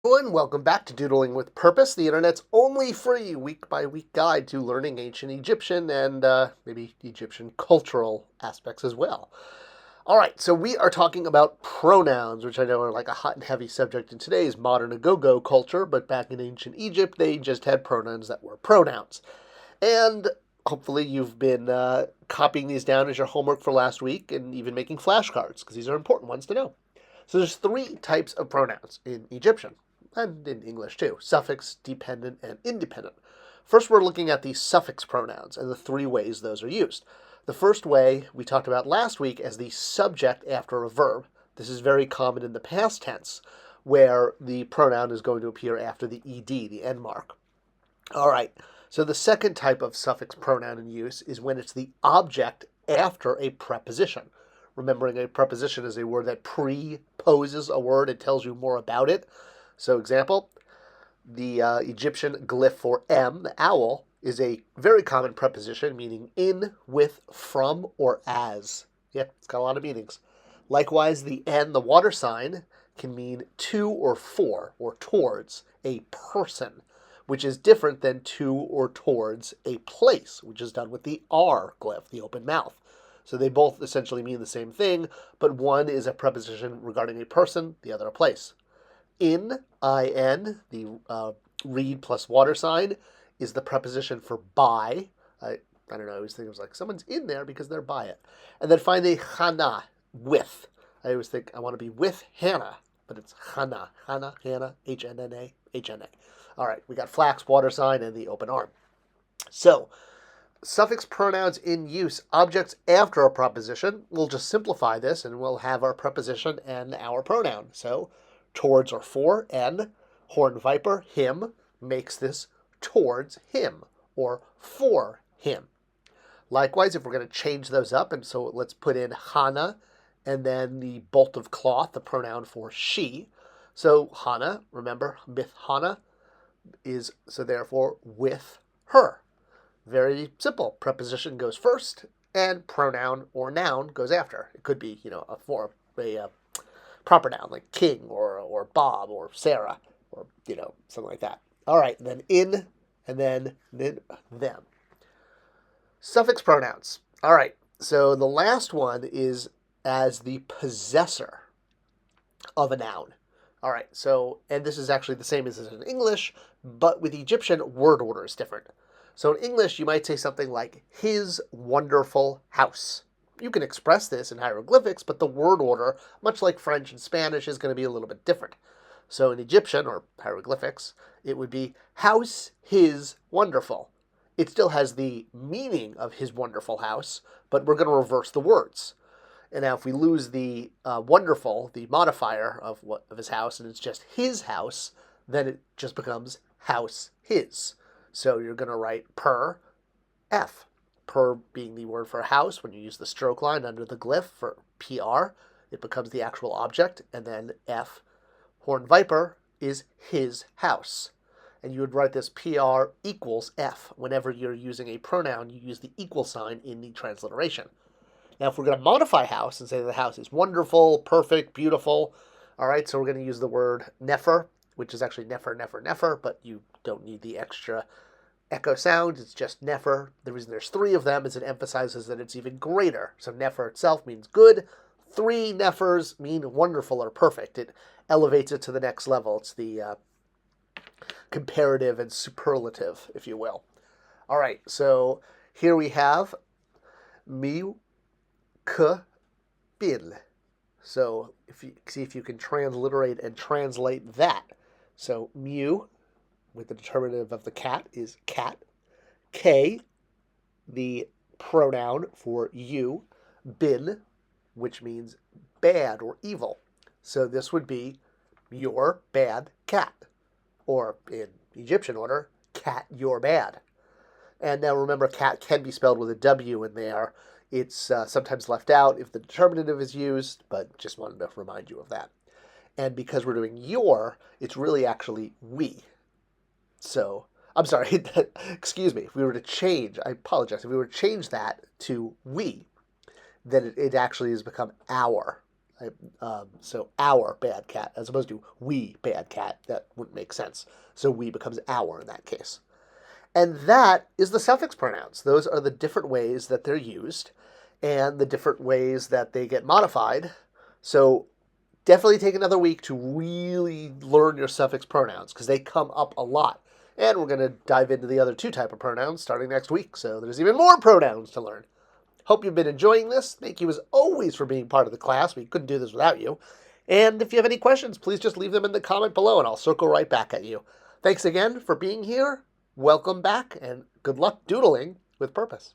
And welcome back to Doodling with Purpose, the internet's only free week-by-week guide to learning ancient Egyptian and maybe Egyptian cultural aspects as well. All right, so we are talking about pronouns, which I know are like a hot and heavy subject in today's modern a-go-go culture, but back in ancient Egypt, they just had pronouns that were pronouns. And hopefully you've been copying these down as your homework for last week and even making flashcards, because these are important ones to know. So there's three types of pronouns in Egyptian, and in English too: suffix, dependent, and independent. First, we're looking at the suffix pronouns and the three ways those are used. The first way we talked about last week as the subject after a verb. This is very common in the past tense, where the pronoun is going to appear after the ed, the end mark. All right, so the second type of suffix pronoun in use is when it's the object after a preposition. Remembering a preposition is a word that preposes a word, it tells you more about it. So example, the Egyptian glyph for M, the owl, is a very common preposition meaning in, with, from, or as. Yeah, it's got a lot of meanings. Likewise, the N, the water sign, can mean to or for or towards a person, which is different than to or towards a place, which is done with the R glyph, the open mouth. So they both essentially mean the same thing, but one is a preposition regarding a person, the other a place. In, I-N, the reed plus water sign, is the preposition for by. I don't know, I always think it was like someone's in there because they're by it. And then finally, Hannah, with. I always think I want to be with Hannah, but it's Hannah, Hannah, Hannah, H-N-N-A, H-N-A. All right, we got flax, water sign, and the open arm. So, suffix pronouns in use, objects after a preposition. We'll just simplify this and we'll have our preposition and our pronoun. So, towards or for, N. Horned viper, him, makes this towards him or for him. Likewise, if we're going to change those up, and so let's put in Hannah and then the bolt of cloth, the pronoun for she. So Hannah, remember, with Hannah is, so therefore, with her. Very simple. Preposition goes first, and pronoun or noun goes after. It could be, a proper noun like King or Bob or Sarah or, something like that. All right, then in and then them. Suffix pronouns. All right, so the last one is as the possessor of a noun. All right, so, and this is actually the same as in English, but with Egyptian, word order is different. So in English, you might say something like, his wonderful house. You can express this in hieroglyphics, but the word order, much like French and Spanish, is going to be a little bit different. So in Egyptian, or hieroglyphics, it would be, house his wonderful. It still has the meaning of his wonderful house, but we're going to reverse the words. And now if we lose the wonderful, the modifier of his house, and it's just his house, then it just becomes house his. So you're going to write per, F. Per being the word for house. When you use the stroke line under the glyph for PR, it becomes the actual object. And then F, horned viper, is his house. And you would write this PR equals F. Whenever you're using a pronoun, you use the equal sign in the transliteration. Now, if we're going to modify house and say the house is wonderful, perfect, beautiful, all right, so we're going to use the word nefer, which is actually nefer, nefer, nefer, but you don't need the extra echo sound. It's just nefer. The reason there's three of them is it emphasizes that it's even greater. So nefer itself means good. Three nefers mean wonderful or perfect. It elevates it to the next level. It's the comparative and superlative, if you will. All right, so here we have mi, k, bil. So if you see if you can transliterate and translate that. So mu, with the determinative of the cat, is cat. K, the pronoun for you. Bin, which means bad or evil. So this would be your bad cat. Or in Egyptian order, cat, you're bad. And now remember, cat can be spelled with a W in there. It's sometimes left out if the determinative is used, but just wanted to remind you of that. And because we're doing your, it's really actually we. So, I'm sorry, excuse me, if we were to change, I apologize, if we were to change that to we, then it actually has become our. So our bad cat, as opposed to we bad cat, that wouldn't make sense. So we becomes our in that case. And that is the suffix pronouns. Those are the different ways that they're used and the different ways that they get modified. So definitely take another week to really learn your suffix pronouns because they come up a lot. And we're going to dive into the other two type of pronouns starting next week. So there's even more pronouns to learn. Hope you've been enjoying this. Thank you as always for being part of the class. We couldn't do this without you. And if you have any questions, please just leave them in the comment below and I'll circle right back at you. Thanks again for being here. Welcome back and good luck doodling with purpose.